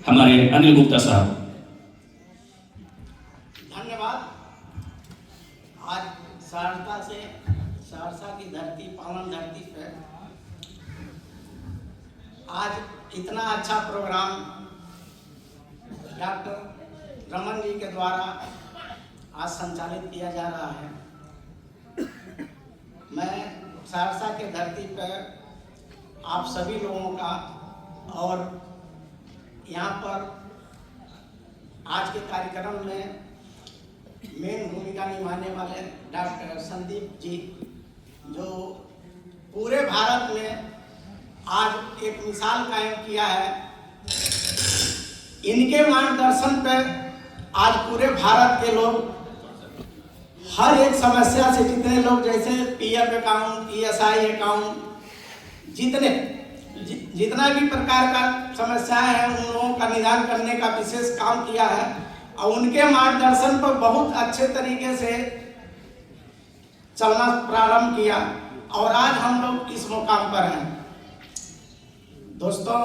हमारे अनिल गुप्ता साहब। धन्यवाद। आज सहरसा की धरती, पावन धरती पे आज इतना अच्छा प्रोग्राम डॉक्टर रमन जी के द्वारा आज संचालित किया जा रहा है। मैं सहरसा के धरती पर आप सभी लोगों का और यहाँ पर आज के कार्यक्रम में मेन भूमिका निभाने वाले डॉक्टर संदीप जी, जो पूरे भारत में आज एक मिसाल कायम किया है। इनके मार्गदर्शन पर आज पूरे भारत के लोग हर एक समस्या से, जितने लोग जैसे पीएफ अकाउंट, ईएसआई अकाउंट, जितना भी प्रकार का समस्याएं हैं उन लोगों का निदान करने का विशेष काम किया है और उनके मार्गदर्शन पर बहुत अच्छे तरीके से चलना प्रारंभ किया और आज हम लोग इस मुकाम पर हैं। दोस्तों,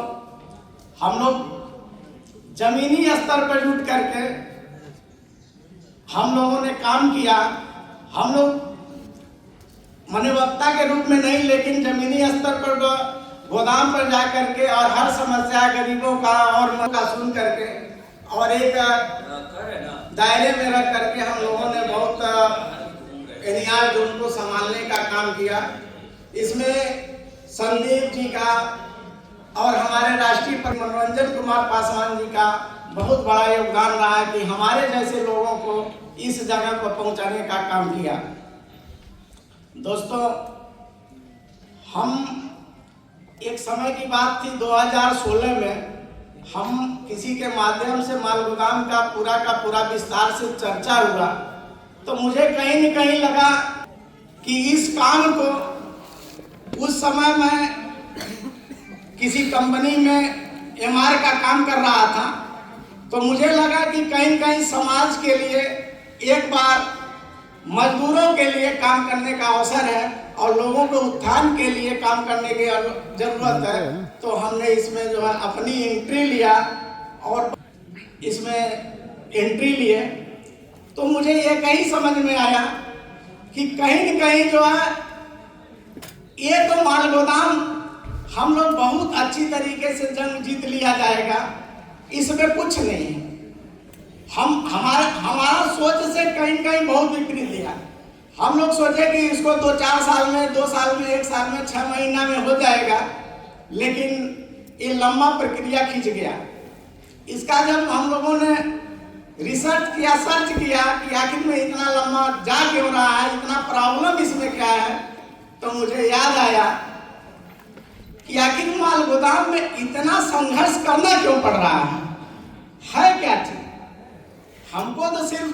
हम लोग जमीनी स्तर पर जुट करके हम लोगों ने काम किया। हम लोग मनोवक्ता के रूप में नहीं, लेकिन जमीनी स्तर पर गोदाम पर जा करके और हर समस्या गरीबों का और मन का सुन करके और एक दायरे में रख करके हम लोगों ने बहुत एनियार जोन को संभालने का काम किया। इसमें संदीप जी का और हमारे राष्ट्रीय मनोरंजन कुमार पासवान जी का बहुत बड़ा योगदान रहा है कि हमारे जैसे लोगों को इस जगह पर पहुंचाने का काम किया। दोस्तों, हम एक समय की बात थी 2016 में, हम किसी के माध्यम से माल गोदाम का पूरा विस्तार से चर्चा हुआ, तो मुझे कहीं न कहीं लगा कि इस काम को, उस समय मैं किसी कंपनी में एमआर का काम कर रहा था, तो मुझे लगा कि कहीं कहीं समाज के लिए एक बार मजदूरों के लिए काम करने का अवसर है और लोगों के उत्थान के लिए काम करने की जरूरत है। तो हमने इसमें जो है अपनी एंट्री लिया और इसमें एंट्री लिए तो मुझे ये कहीं समझ में आया कि कहीं न कहीं जो है ये तो माल गोदाम हम लोग बहुत अच्छी तरीके से जंग जीत लिया जाएगा, इसमें कुछ नहीं है। हमारा सोच से कहीं कहीं बहुत विपरीत लिया। हम लोग सोचे कि इसको 2-4 साल में, 2 साल में, 1 साल में, 6 महीना में हो जाएगा, लेकिन ये लंबा प्रक्रिया खींच गया। इसका जब हम लोगों ने रिसर्च किया, सर्च किया कि आखिर में इतना लंबा जा क्यों रहा है, इतना प्रॉब्लम इसमें क्या है, तो मुझे याद आया कि आखिर माल गोदाम में इतना संघर्ष करना क्यों पड़ रहा है क्या चीज। हमको तो सिर्फ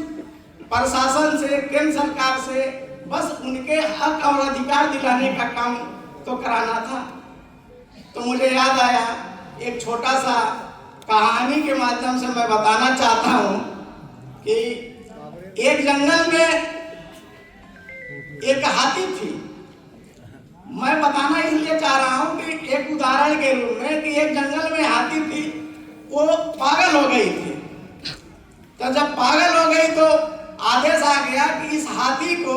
प्रशासन से, केंद्र सरकार से बस उनके हक और अधिकार दिलाने का काम तो कराना था। तो मुझे याद आया, एक छोटा सा कहानी के माध्यम से मैं बताना चाहता हूँ कि एक जंगल में एक हाथी थी। मैं बताना इसलिए चाह रहा हूँ कि एक उदाहरण के रूप में कि एक जंगल में हाथी थी, वो पागल हो गई थी। तो जब पागल हो गई तो आदेश आ गया कि इस हाथी को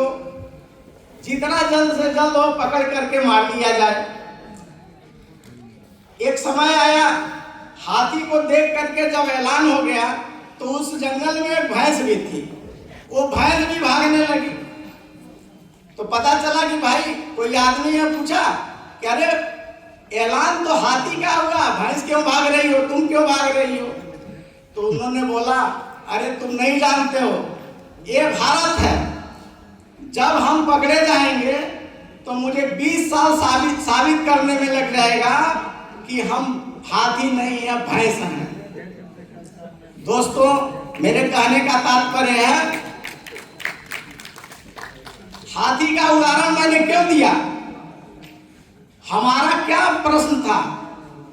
जितना जल्द से जल्द हो पकड़ करके मार दिया जाए। एक समय आया, हाथी को देख करके जब ऐलान हो गया तो उस जंगल में एक भैंस भी थी, वो भैंस भी भागने लगी। तो पता चला कि भाई कोई आदमी ने पूछा कि अरे ऐलान तो हाथी का हुआ, भैंस क्यों भाग रही हो, तुम क्यों भाग रही हो। तो उन्होंने बोला, अरे तुम नहीं जानते हो, ये भारत है, जब हम पकड़े जाएंगे तो मुझे 20 साल साबित करने में लग जाएगा कि हम हाथी नहीं है, भैंस हैं। दोस्तों, मेरे कहने का तात्पर्य है, हाथी का उदाहरण मैंने क्यों दिया। हमारा क्या प्रश्न था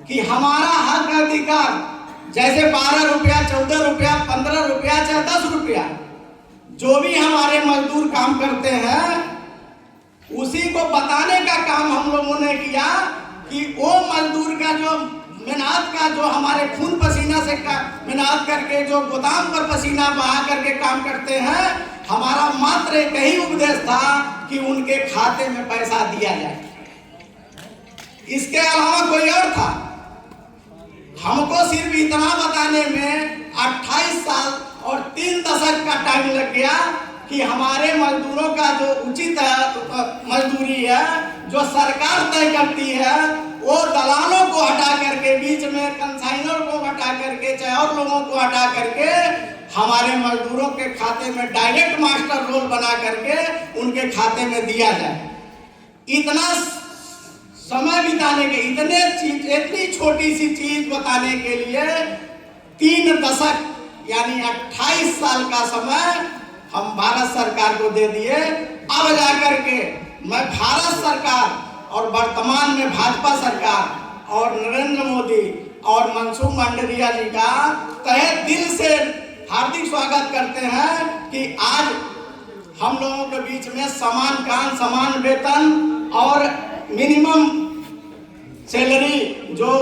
कि हमारा हक अधिकार, जैसे 12 रुपया, 14 रुपया, 15 रुपया, चाहे 10 रुपया, जो भी हमारे मजदूर काम करते हैं, उसी को बताने का काम हम लोगों ने किया कि वो मजदूर का जो मेहनत का, जो हमारे खून पसीना से मेहनत करके जो गोदाम पर पसीना बहा करके काम करते हैं, हमारा मात्र एक ही उपदेश था कि उनके खाते में पैसा दिया जाए। इसके अलावा कोई और था? हमको सिर्फ इतना बताने में 28 साल और 3 दशक का टाइम लग गया कि हमारे मजदूरों का जो उचित मजदूरी है, जो सरकार तय करती है, वो दलालों को हटा करके, बीच में कंसाइनर को हटा करके, चाहे और लोगों को हटा करके हमारे मजदूरों के खाते में डायरेक्ट मास्टर रोल बना करके उनके खाते में दिया जाए। इतना समय बिताने के, इतनी छोटी सी चीज बताने के लिए 3 दशक यानी 28 साल का समय हम भारत सरकार को दे दिए। अब जाकर के मैं भारत सरकार और वर्तमान में भाजपा सरकार और नरेंद्र मोदी और मनसुख मांडविया जी का तहे दिल से हार्दिक स्वागत करते हैं कि आज हम लोगों के बीच में समान काम, समान वेतन और मिनिमम सैलरी जो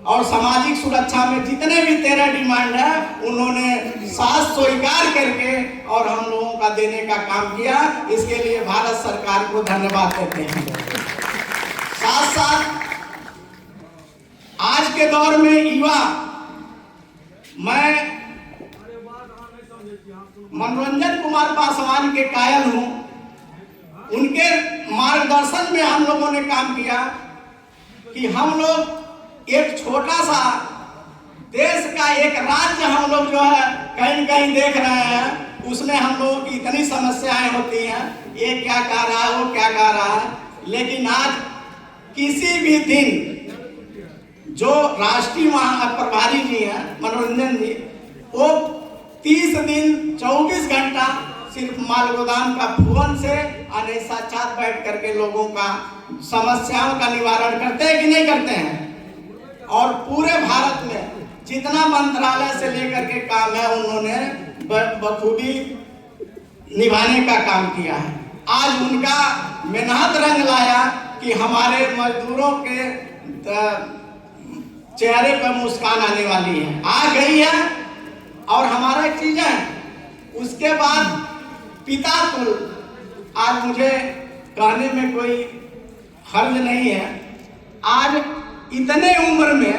और सामाजिक सुरक्षा में जितने भी 13 डिमांड है, उन्होंने साथ स्वीकार करके और हम लोगों का देने का काम किया। इसके लिए भारत सरकार को धन्यवाद देते हैं। साथ साथ आज के दौर में युवा, मैं मनोरंजन कुमार पासवान के कायल हूं। उनके मार्गदर्शन में हम लोगों ने काम किया कि हम लोग एक छोटा सा देश का एक राज्य हम लोग जो है कहीं कहीं देख रहे हैं, उसमें हम लोगों की इतनी समस्याएं होती हैं, ये क्या कह रहा है, वो क्या कह रहा है। लेकिन आज किसी भी दिन जो राष्ट्रीय प्रभारी जी हैं मनोरंजन जी, वो 30 दिन 24 घंटा सिर्फ माल गोदाम का भवन से आने साक्षात बैठ करके लोगों का समस्याओं का निवारण करते हैं कि नहीं करते हैं। और पूरे भारत में जितना मंत्रालय से लेकर के काम है, उन्होंने बखूबी निभाने का काम किया है। आज उनका मेहनत रंग लाया कि हमारे मजदूरों के चेहरे पर मुस्कान आने वाली है, आ गई है। और हमारा एक चीज है, उसके बाद पिता तुल, आज मुझे कहने में कोई हर्ज नहीं है, आज इतने उम्र में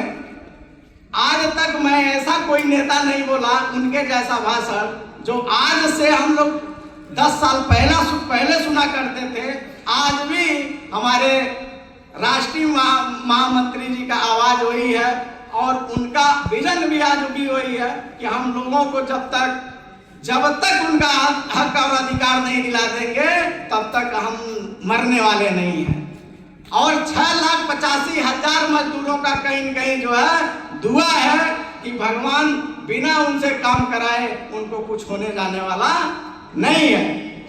आज तक मैं ऐसा कोई नेता नहीं बोला उनके जैसा भाषण जो आज से हम लोग 10 साल पहले सुना करते थे। आज भी हमारे राष्ट्रीय महामंत्री जी का आवाज वही है और उनका विजन भी आज भी वही है कि हम लोगों को जब तक उनका हक और अधिकार नहीं दिला देंगे तब तक हम मरने वाले नहीं हैं। और 6,85,000 मजदूरों का कहीं न कहीं जो है दुआ है कि भगवान बिना उनसे काम कराए उनको कुछ होने जाने वाला नहीं है।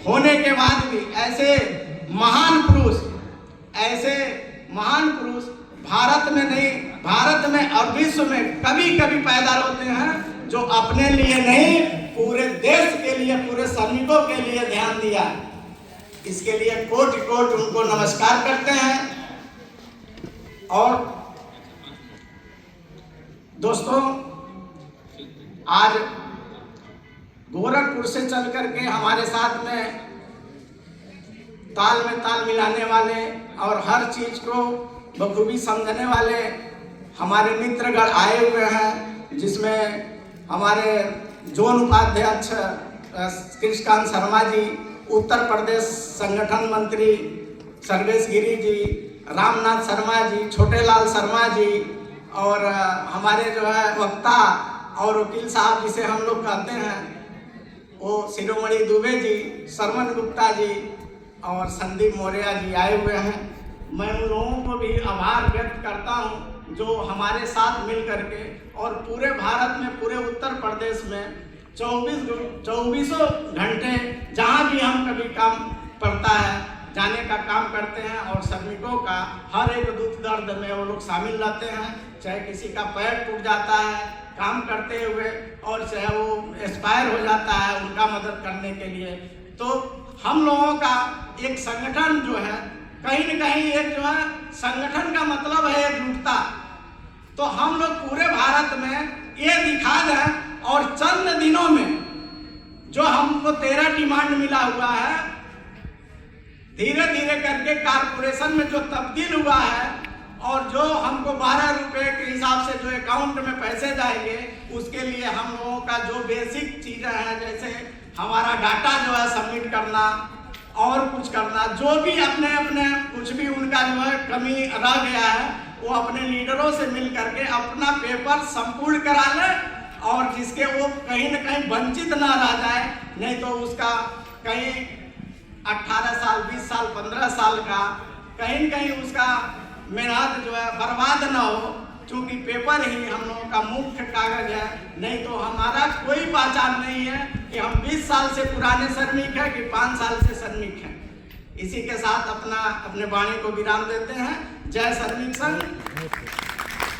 होने के बाद भी ऐसे महान पुरुष भारत में नहीं, भारत में और विश्व में कभी कभी पैदा होते हैं जो अपने लिए नहीं, पूरे देश के लिए, पूरे सैनिकों के लिए ध्यान दिया। इसके लिए कोटि कोटि उनको नमस्कार करते हैं। और दोस्तों, आज गोरखपुर से चल करके हमारे साथ में ताल मिलाने वाले और हर चीज को बखूबी समझने वाले हमारे मित्रगण आए हुए हैं, जिसमें हमारे जोन उपाध्यक्ष कृष्णकांत शर्मा जी, उत्तर प्रदेश संगठन मंत्री सर्वेश गिरी जी, रामनाथ शर्मा जी, छोटेलाल शर्मा जी, और हमारे जो है वक्ता और वकील साहब जिसे हम लोग कहते हैं वो शिरोमणि दुबे जी, सरमन गुप्ता जी और संदीप मौर्य जी आए हुए हैं। मैं उन लोगों को भी आभार व्यक्त करता हूं जो हमारे साथ मिल करके और पूरे भारत में, पूरे उत्तर प्रदेश में 24 घंटे जहां भी हम कभी काम पड़ता है जाने का काम करते हैं और श्रमिकों का हर एक दुख दर्द में वो लोग शामिल रहते हैं। चाहे किसी का पैर टूट जाता है काम करते हुए और चाहे वो एक्सपायर हो जाता है उनका मदद करने के लिए, तो हम लोगों का एक संगठन जो है कहीं न कहीं एक जो है संगठन का मतलब है एकजुटता। तो हम लोग पूरे भारत में ये दिखा दें और चंद दिनों में जो हमको 13 डिमांड मिला हुआ है, धीरे धीरे करके कारपोरेशन में जो तब्दील हुआ है और जो हमको 12 रुपए के हिसाब से जो अकाउंट में पैसे जाएंगे, उसके लिए हम लोगों का जो बेसिक चीज़ें हैं, जैसे हमारा डाटा जो है सबमिट करना और कुछ करना, जो भी अपने अपने कुछ भी उनका जो है कमी रह गया है, वो अपने लीडरों से मिल करके अपना पेपर संपूर्ण करा ले और जिसके वो कहीं न कहीं वंचित ना रह जाए, नहीं तो उसका कहीं 18 साल 20 साल 15 साल का कहीं न कहीं उसका मेहनत जो है बर्बाद ना हो, क्योंकि पेपर ही हम लोगों का मुख्य कागज है। नहीं तो हमारा कोई पहचान नहीं है कि हम 20 साल से पुराने श्रमिक हैं कि 5 साल से श्रमिक हैं। इसी के साथ अपने वाणी को विराम देते हैं। जय श्रमिक संघ।